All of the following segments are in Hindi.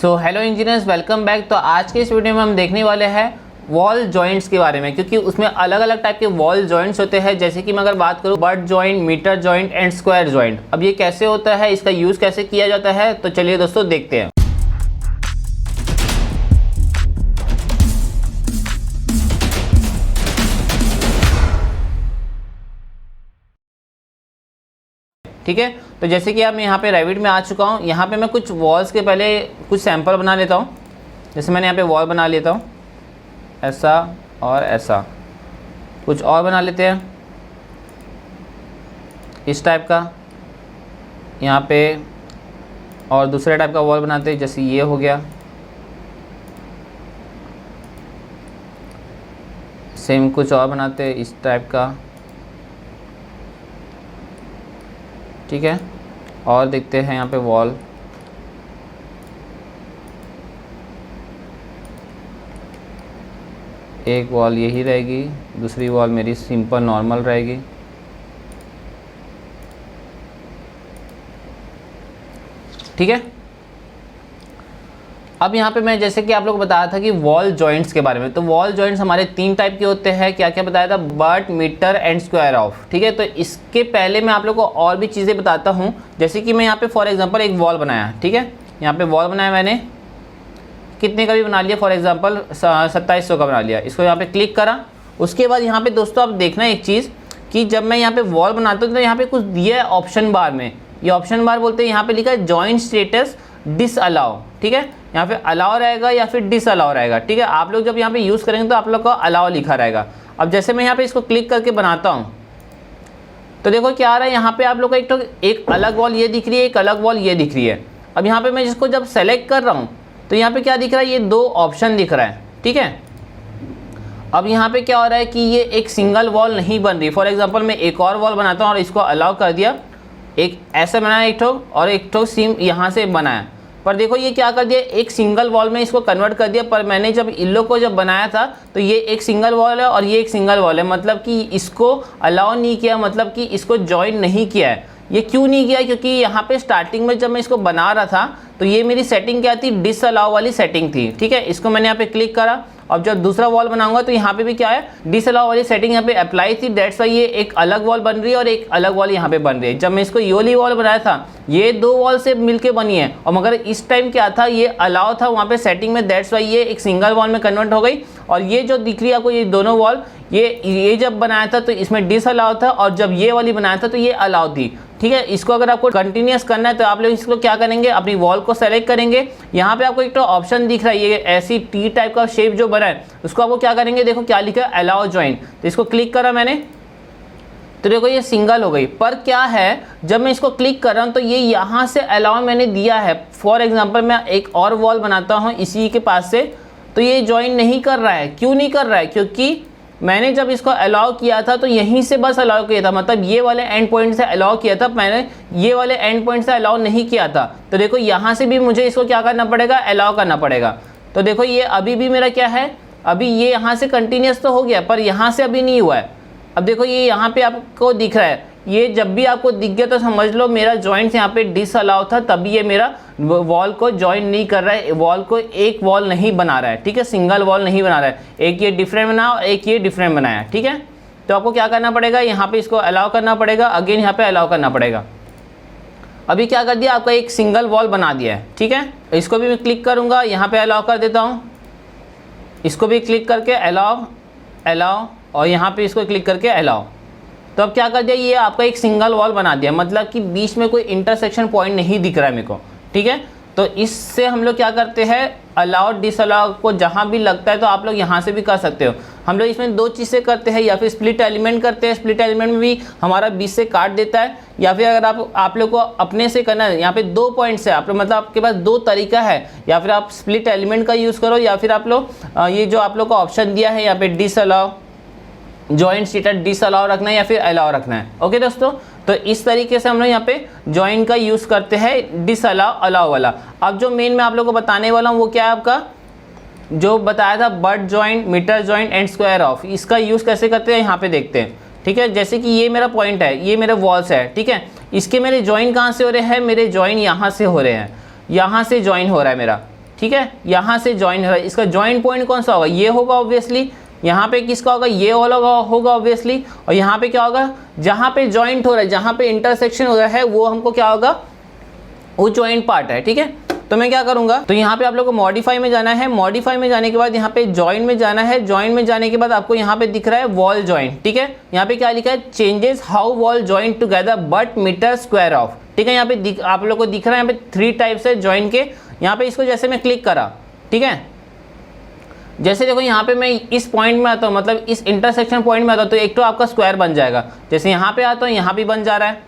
So hello engineers, welcome back. तो आज के इस वीडियो में हम देखने वाले हैं वॉल जॉइंट्स के बारे में, क्योंकि उसमें अलग अलग टाइप के वॉल जॉइंट्स होते हैं। जैसे कि मैं अगर बात करूँ butt joint, mitre joint and square joint. अब ये कैसे होता है, इसका यूज़ कैसे किया जाता है, तो चलिए दोस्तों देखते हैं। ठीक है, तो जैसे कि अब मैं यहाँ पे रेविट में आ चुका हूँ। यहाँ पे मैं कुछ वॉल्स के पहले कुछ सैंपल बना लेता हूँ। जैसे मैंने यहाँ पे वॉल बना लेता हूँ, ऐसा और ऐसा। कुछ और बना लेते हैं इस टाइप का यहाँ पे, और दूसरे टाइप का वॉल बनाते हैं। जैसे ये हो गया, सेम कुछ और बनाते हैं इस टाइप का। ठीक है, और देखते हैं यहाँ पे वॉल। एक वॉल यही रहेगी, दूसरी वॉल मेरी सिंपल नॉर्मल रहेगी। ठीक है, अब यहाँ पे मैं जैसे कि आप लोग को बताया था कि वॉल जॉइंट्स के बारे में। तो वॉल जॉइंट्स हमारे तीन टाइप के होते हैं। क्या क्या बताया था? Butt, mitre and square off. ठीक है, तो इसके पहले मैं आप लोग को और भी चीज़ें बताता हूँ। जैसे कि मैं यहाँ पे फॉर एग्जांपल एक वॉल बनाया। ठीक है, यहाँ पे वॉल बनाया मैंने, कितने का भी बना लिया, फॉर एग्जांपल 2700 का बना लिया। इसको यहाँ पे क्लिक करा। उसके बाद यहाँ पे दोस्तों आप देखना एक चीज़ कि जब मैं यहाँ पे वॉल बनाता हूँ तो यहाँ पे कुछ दिया है ऑप्शन बार में। ये ऑप्शन बार बोलते हैं, यहाँ पे लिखा है जॉइंट स्टेटस डिसअलाउ। ठीक है, यहाँ पे अलाउ रहेगा या फिर डिसअलाउ रहेगा। ठीक है, आप लोग जब यहाँ पे यूज़ करेंगे तो आप लोग को अलाउ लिखा रहेगा। अब जैसे मैं यहाँ पे इसको क्लिक करके बनाता हूँ तो देखो क्या आ रहा है। यहाँ पे आप लोग को एक अलग वॉल ये दिख रही है, एक अलग वॉल ये दिख रही है। अब यहाँ पे मैं जिसको जब सेलेक्ट कर रहा हूँ तो यहाँ पे क्या दिख रहा है, ये दो ऑप्शन दिख रहा है। ठीक है, अब यहाँ पे क्या हो रहा है कि ये एक सिंगल वॉल नहीं बन रही। फॉर एग्जांपल मैं एक और वॉल बनाता हूँ और इसको अलाउ कर दिया, एक ऐसा बनाया एक ठो और एक ठो सिम यहाँ से बनाया। पर देखो ये क्या कर दिया, एक सिंगल वॉल में इसको कन्वर्ट कर दिया। पर मैंने जब इन लोग को जब बनाया था तो ये एक सिंगल वॉल है और ये एक सिंगल वॉल है, मतलब कि इसको अलाउ नहीं किया, मतलब कि इसको ज्वाइन नहीं किया है। ये क्यों नहीं किया? क्योंकि यहाँ पे स्टार्टिंग में जब मैं इसको बना रहा था तो ये मेरी सेटिंग क्या थी, डिसअलाउ वाली सेटिंग थी। ठीक है, इसको मैंने यहाँ पे क्लिक करा। अब जब दूसरा वॉल बनाऊंगा तो यहाँ पे भी क्या है, डिसअलाउ वाली सेटिंग यहाँ पे अप्लाई थी। दैट्स वाई ये एक अलग वॉल बन रही है और एक अलग वॉल यहाँ पे बन रही है। जब मैं इसको ये वाली वॉल बनाया था ये दो वॉल से मिलके बनी है, और मगर इस टाइम क्या था, ये अलाउ था वहाँ पे सेटिंग में। दैट्स वाई ये एक सिंगल वॉल में कन्वर्ट हो गई। और ये जो दिख रही है आपको, ये दोनों वॉल, ये जब बनाया था तो इसमें डिसअलाउ था, और जब ये वाली बनाया था तो ये अलाउ थी। ठीक है, इसको अगर आपको कंटिन्यूस करना है तो आप लोग इसको क्या करेंगे, अपनी वॉल को सेलेक्ट करेंगे। यहाँ पे आपको एक तो ऑप्शन दिख रहा है, ये ऐसी टी टाइप का शेप जो बना है, उसको आपको क्या करेंगे, देखो क्या लिखा है, अलाउ जॉइन। तो इसको क्लिक करा मैंने तो देखो ये सिंगल हो गई। पर क्या है, जब मैं इसको क्लिक कर रहा हूँ तो ये यहाँ से अलाउ मैंने दिया है। फॉर एग्जाम्पल मैं एक और वॉल बनाता हूँ इसी के पास से, तो ये ज्वाइन नहीं कर रहा है। क्यों नहीं कर रहा है? क्योंकि मैंने जब इसको अलाउ किया था तो यहीं से बस अलाउ किया था, मतलब ये वाले एंड पॉइंट से अलाउ किया था, मैंने ये वाले एंड पॉइंट से अलाउ नहीं किया था। तो देखो यहाँ से भी मुझे इसको क्या करना पड़ेगा, अलाउ करना पड़ेगा। तो देखो ये अभी भी मेरा क्या है, अभी ये यहाँ से कंटिन्यूस तो हो गया पर यहाँ से अभी नहीं हुआ है। अब देखो ये यहाँ पे आपको दिख रहा है, ये जब भी आपको दिख गया तो समझ लो मेरा जॉइंट यहाँ पे डिसअलाउ था, तभी ये मेरा वॉल को जॉइन नहीं कर रहा है, वॉल को एक वॉल नहीं बना रहा है। ठीक है, सिंगल वॉल नहीं बना रहा है, एक ये डिफरेंट बना और एक ये डिफरेंट बनाया। ठीक है, तो आपको क्या करना पड़ेगा, यहाँ पे इसको अलाउ करना पड़ेगा, अगेन यहाँ पे अलाउ करना पड़ेगा। अभी क्या कर दिया, आपका एक सिंगल वॉल बना दिया है। ठीक है, इसको भी मैं क्लिक करूँगा, यहाँ पे अलाउ कर देता हूँ, इसको भी क्लिक करके अलाउ अलाउ, और यहाँ पे इसको क्लिक करके अलाउ। तो अब क्या कर दिया, ये आपका एक सिंगल वॉल बना दिया, मतलब कि बीच में कोई इंटरसेक्शन पॉइंट नहीं दिख रहा है मेरे को। ठीक है, तो इससे हम लोग क्या करते हैं, अलाउ डिसअलाउ को जहाँ भी लगता है तो आप लोग यहाँ से भी कर सकते हो। हम लोग इसमें दो चीज़ें करते हैं, या फिर स्प्लिट एलिमेंट करते हैं, स्प्लिट एलिमेंट में भी हमारा बीच से काट देता है, या फिर अगर आप लोग को अपने से करना है, यहाँ पे 2 पॉइंट्स है आप लोग, मतलब आपके पास 2 तरीका है, या फिर आप स्प्लिट एलिमेंट का यूज़ करो, या फिर आप लोग ये जो आप लोग को ऑप्शन दिया है यहाँ पे डिसअलाउ, जॉइंट स्टेटस डिसअलाउ रखना है या फिर अलाउ रखना है। ओके दोस्तों, तो इस तरीके से हम लोग यहाँ पे जॉइंट का यूज़ करते हैं, डिसअलाउ अलाउ वाला। अब जो मेन मैं आप लोगों को बताने वाला हूँ वो क्या है, आपका जो बताया था butt joint, mitre joint and square off, इसका यूज़ कैसे करते हैं यहाँ पे देखते हैं। ठीक है, जैसे कि ये मेरा पॉइंट है, ये मेरे वॉल्स है। ठीक है, इसके मेरे जॉइंट कहाँ से हो रहे हैं, मेरे जॉइंट यहाँ से हो रहे हैं, यहाँ से जॉइन हो रहा है मेरा। ठीक है, यहाँ से ज्वाइन है, इसका ज्वाइन पॉइंट कौन सा होगा, ये होगा ऑब्वियसली, यहाँ पे किसका होगा, ये वाला होगा ऑब्वियसली, और यहाँ पे क्या होगा, जहाँ पे ज्वाइंट हो रहा है, जहाँ पे इंटरसेक्शन हो रहा है वो हमको क्या होगा, वो ज्वाइंट पार्ट है। ठीक है, तो मैं क्या करूंगा, तो यहाँ पे आप लोग को मॉडिफाई में जाना है, मॉडिफाई में जाने के बाद यहाँ पे जॉइन में जाना है, जॉइन में जाने के बाद आपको यहाँ पे दिख रहा है वॉल जॉइंट। ठीक है, यहाँ पे क्या लिखा है, changes how wall joint together butt mitre square off. ठीक है, यहाँ पे आप लोग को दिख रहा है, यहाँ पे 3 टाइप्स है जॉइन के। यहाँ पे इसको जैसे मैं क्लिक करा, ठीक है, जैसे देखो यहाँ पे मैं इस पॉइंट में आता हूँ, मतलब इस इंटरसेक्शन पॉइंट में आता हूँ, तो एक तो आपका स्क्वायर बन जाएगा। जैसे यहाँ पे आता हूँ, यहाँ भी बन जा रहा है,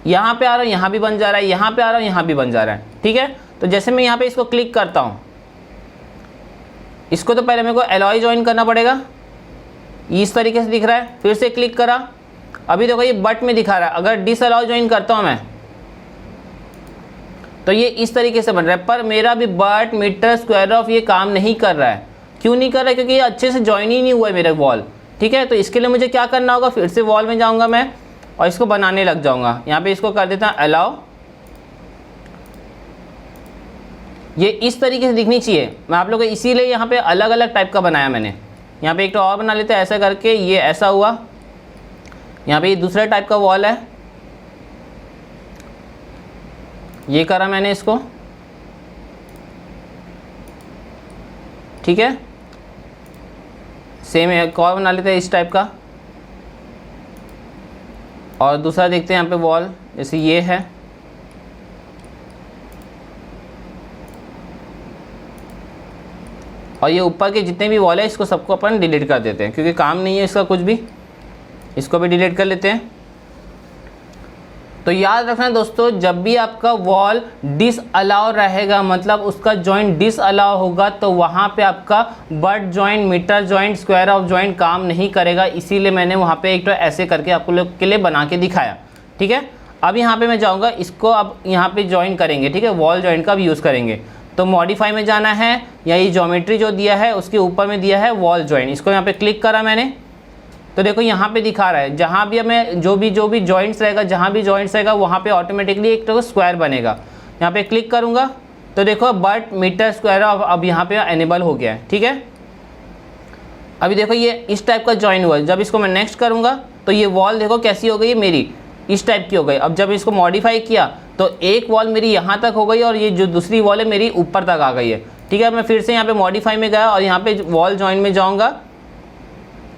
यहाँ पे आ रहा हूँ, यहाँ भी बन जा रहा है, यहाँ पे आ रहा हूँ, यहाँ भी बन जा रहा है। ठीक है, तो जैसे मैं यहाँ पे इसको क्लिक करता हूँ, इसको तो पहले मेरे को एलॉय ज्वाइन करना पड़ेगा, इस तरीके से दिख रहा है, फिर से क्लिक करा, अभी देखो ये बट में दिखा रहा है। अगर डिसअलॉय ज्वाइन करता हूँ मैं, तो ये इस तरीके से बन रहा है, पर मेरा भी बट मीटर स्क्वायर ऑफ ये काम नहीं कर रहा है। क्यों नहीं कर रहा है, क्योंकि ये अच्छे से ज्वाइन ही नहीं हुआ है मेरा वॉल। ठीक है, तो इसके लिए मुझे क्या करना होगा, फिर से वॉल में जाऊँगा मैं और इसको बनाने लग जाऊँगा। यहाँ पे इसको कर देता हूँ अलाउ, ये इस तरीके से दिखनी चाहिए। मैं आप लोगों को इसीलिए यहाँ पे अलग अलग टाइप का बनाया मैंने। यहाँ पे एक तो और बना लेते हैं, ऐसा करके ये ऐसा हुआ, यहाँ पे ये दूसरा टाइप का वॉल है, ये करा मैंने इसको। ठीक है, सेम एक और बना लेते हैं इस टाइप का, और दूसरा देखते हैं यहाँ पे वॉल, जैसे ये है, और ये ऊपर के जितने भी वॉल है इसको सबको अपन डिलीट कर देते हैं, क्योंकि काम नहीं है इसका कुछ भी, इसको भी डिलीट कर लेते हैं। तो याद रखना दोस्तों, जब भी आपका वॉल डिसअलाउ रहेगा, मतलब उसका जॉइंट डिसअलाउ होगा, तो वहाँ पे आपका butt joint, mitre joint, square off joint काम नहीं करेगा। इसीलिए मैंने वहाँ पे एक तो ऐसे करके आपको लोग के लिए बना के दिखाया। ठीक है, अब यहाँ पे मैं जाऊँगा, इसको अब यहाँ पे ज्वाइन करेंगे। ठीक है, वॉल जॉइंट का भी यूज़ करेंगे, तो मॉडिफाई में जाना है, या ये ज्योमेट्री जो दिया है उसके ऊपर में दिया है वॉल जॉइंट, इसको यहाँ पे क्लिक करा मैंने, तो देखो यहाँ पे दिखा रहा है, जहाँ भी हमें जो भी जॉइंट्स रहेगा, जहाँ भी जॉइंट्स रहेगा वहाँ पे ऑटोमेटिकली एक तो स्क्वायर बनेगा। यहाँ पे क्लिक करूँगा तो देखो बट मीटर स्क्वायर अब यहाँ पे एनेबल हो गया है। ठीक है, अभी देखो ये इस टाइप का जॉइन हुआ है। जब इसको मैं नेक्स्ट करूँगा तो ये वॉल देखो कैसी हो गई, मेरी इस टाइप की हो गई। अब जब इसको मॉडिफाई किया तो एक वॉल मेरी यहाँ तक हो गई, और ये जो दूसरी वॉल है मेरी ऊपर तक आ गई है। ठीक है, मैं फिर से यहाँ पे मॉडिफाई में गया और यहाँ पे वॉल जॉइन में जाऊँगा,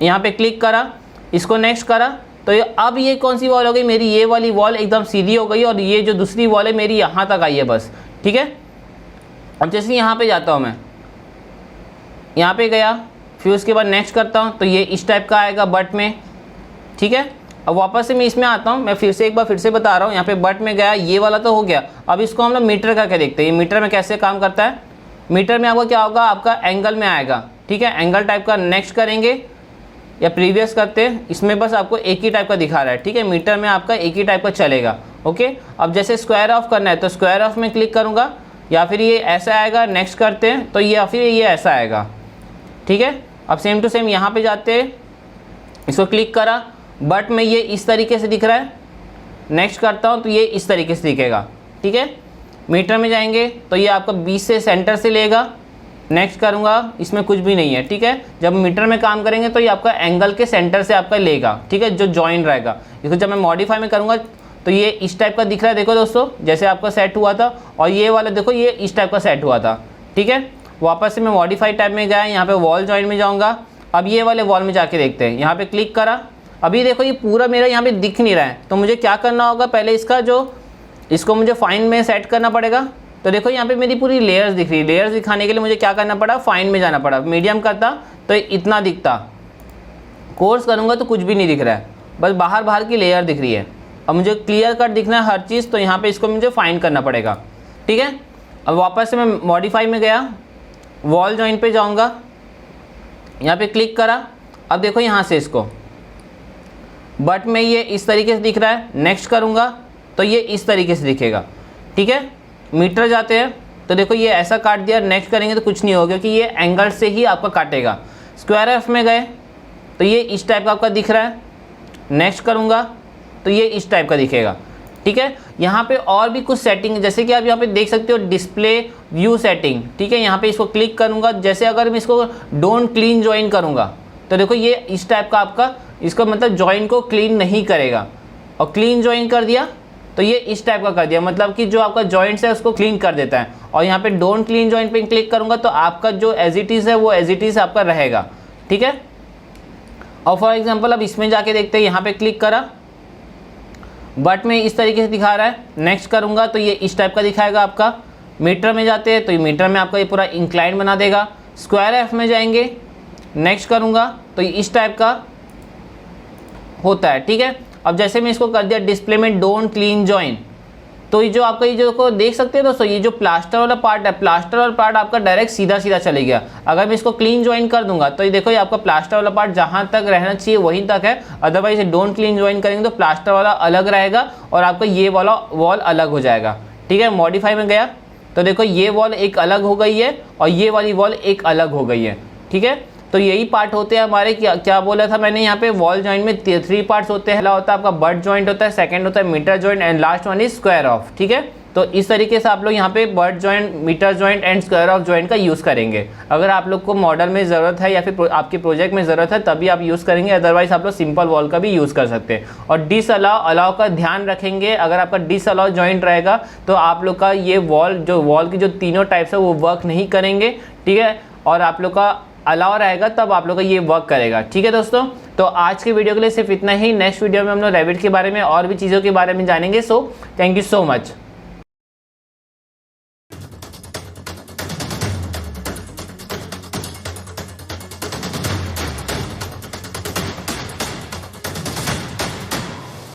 यहाँ पे क्लिक करा, इसको नेक्स्ट करा, तो ये अब ये कौन सी वॉल हो गई मेरी, ये वाली वॉल एकदम सीधी हो गई, और ये जो दूसरी वॉल है मेरी यहाँ तक आई है बस। ठीक है, अब जैसे यहाँ पे जाता हूँ मैं, यहाँ पे गया, फिर उसके बाद नेक्स्ट करता हूँ, तो ये इस टाइप का आएगा बट में। ठीक है, अब वापस से मैं इसमें आता हूँ, मैं फिर से एक बार फिर से बता रहा हूँ, यहाँ पे बट में गया, ये वाला तो हो गया। अब इसको हम लोग मीटर करके देखते हैं, ये मीटर में कैसे काम करता है। मीटर में आपका क्या होगा, आपका एंगल में आएगा। ठीक है, एंगल टाइप का नेक्स्ट करेंगे या प्रीवियस करते हैं, इसमें बस आपको एक ही टाइप का दिखा रहा है। ठीक है, मीटर में आपका एक ही टाइप का चलेगा। ओके, अब जैसे स्क्वायर ऑफ करना है तो स्क्वायर ऑफ में क्लिक करूँगा, या फिर ये ऐसा आएगा, नेक्स्ट करते हैं तो ये, या फिर ये ऐसा आएगा। ठीक है, अब सेम टू सेम यहाँ पे जाते हैं, इसको क्लिक करा, बट में ये इस तरीके से दिख रहा है, नेक्स्ट करता हूँ तो ये इस तरीके से दिखेगा। ठीक है, मीटर में जाएंगे तो ये आपका 20 से सेंटर से लेगा, नेक्स्ट करूँगा, इसमें कुछ भी नहीं है। ठीक है, जब मीटर में काम करेंगे तो ये आपका एंगल के सेंटर से आपका लेगा। ठीक है, जो जॉइन रहेगा। इसको जब मैं मॉडिफाई में करूँगा तो ये इस टाइप का दिख रहा है, देखो दोस्तों, जैसे आपका सेट हुआ था, और ये वाला देखो ये इस टाइप का सेट हुआ था। ठीक है, वापस से मैं मॉडिफाई टाइप में गया, यहाँ पे वॉल जॉइन में जाऊँगा। अब ये वाले वॉल में जाके देखते हैं, यहाँ पे क्लिक करा, अभी देखो ये पूरा मेरा यहाँ पे दिख नहीं रहा है, तो मुझे क्या करना होगा, पहले इसका इसको मुझे फाइन में सेट करना पड़ेगा। तो देखो यहाँ पे मेरी पूरी लेयर्स दिख रही है, लेयर्स दिखाने के लिए मुझे क्या करना पड़ा, फाइन में जाना पड़ा। मीडियम करता तो इतना दिखता, कोर्स करूँगा तो कुछ भी नहीं दिख रहा है, बस बाहर की लेयर दिख रही है। अब मुझे क्लियर कट दिखना है हर चीज़, तो यहाँ पे इसको मुझे फाइन करना पड़ेगा। ठीक है, अब वापस से मैं मॉडिफाई में गया, वॉल जॉइन पे जाऊँगा, यहाँ पे क्लिक करा, अब देखो यहाँ से इसको बट में ये इस तरीके से दिख रहा है, नेक्स्ट करूँगा तो ये इस तरीके से दिखेगा। ठीक है, मीटर जाते हैं तो देखो ये ऐसा काट दिया, नेक्स्ट करेंगे तो कुछ नहीं होगा, क्योंकि ये एंगल से ही आपका काटेगा। स्क्वायर एफ में गए तो ये इस टाइप का आपका दिख रहा है, नेक्स्ट करूँगा तो ये इस टाइप का दिखेगा। ठीक है। यहाँ पे और भी कुछ सेटिंग, जैसे कि आप यहाँ पे देख सकते हो डिस्प्ले व्यू सेटिंग, ठीक है। यहाँ पे इसको क्लिक करूँगा, जैसे अगर मैं इसको डोंट क्लीन ज्वाइन करूँगा तो देखो ये इस टाइप का आपका, इसको मतलब ज्वाइन को क्लीन नहीं करेगा, और क्लीन ज्वाइन कर दिया तो ये इस टाइप का कर दिया, मतलब कि जो आपका जॉइंट्स है उसको क्लीन कर देता है। और यहाँ पे डोंट क्लीन जॉइंट पे क्लिक करूँगा तो आपका जो एज इट इज़ है वो एज इट इज़ आपका रहेगा, ठीक है। और फॉर एग्जांपल अब इसमें जाके देखते हैं, यहाँ पे क्लिक करा बट में इस तरीके से दिखा रहा है, नेक्स्ट करूँगा तो ये इस टाइप का दिखाएगा आपका। मीटर में जाते हैं तो ये मीटर में आपका ये पूरा इंक्लाइन बना देगा। स्क्वायर एफ में जाएंगे, नेक्स्ट करूँगा तो ये इस टाइप का होता है, ठीक है। अब जैसे मैं इसको कर दिया डिस्प्ले में डोंट क्लीन जॉइन, तो ये जो आपका ये जो को देख सकते हैं दोस्तों, ये जो प्लास्टर वाला पार्ट है, प्लास्टर वाला पार्ट आपका डायरेक्ट सीधा सीधा चले गया। अगर मैं इसको क्लीन ज्वाइन कर दूंगा तो ये देखो ये आपका प्लास्टर वाला पार्ट जहां तक रहना चाहिए वहीं तक है, अदरवाइज डोंट क्लीन ज्वाइन करेंगे तो प्लास्टर वाला अलग रहेगा और आपका ये वाला वॉल अलग हो जाएगा, ठीक है। मॉडिफाई में गया तो देखो ये वॉल एक अलग हो गई है और ये वाली वॉल एक अलग हो गई है, ठीक है। तो यही पार्ट होते हैं हमारे, क्या बोला था मैंने यहाँ पे, वॉल जॉइंट में 3 पार्ट्स होते हैं। पहला होता है आपका बट जॉइंट होता है, सेकंड होता है mitre joint and last one is square off, ठीक है। तो इस तरीके से आप लोग यहाँ पे butt joint, mitre joint and square off joint का यूज़ करेंगे। अगर आप लोग को मॉडल में ज़रूरत है या फिर आपके प्रोजेक्ट में ज़रूरत है तभी आप यूज़ करेंगे, अदरवाइज आप लोग सिंपल वॉल का भी यूज़ कर सकते हैं। और डिसअलाउ का ध्यान रखेंगे, अगर आपका डिसअलाउ जॉइंट रहेगा तो आप लोग का ये वॉल की जो तीनों टाइप्स है वो वर्क नहीं करेंगे, ठीक है। और आप लोग का अलाउ रहेगा तब आप लोग का ये वर्क करेगा, ठीक है दोस्तों। तो आज के वीडियो के लिए सिर्फ इतना ही। नेक्स्ट वीडियो में हम लोग रैबिट के बारे में और भी चीज़ों के बारे में जानेंगे। So thank you so much.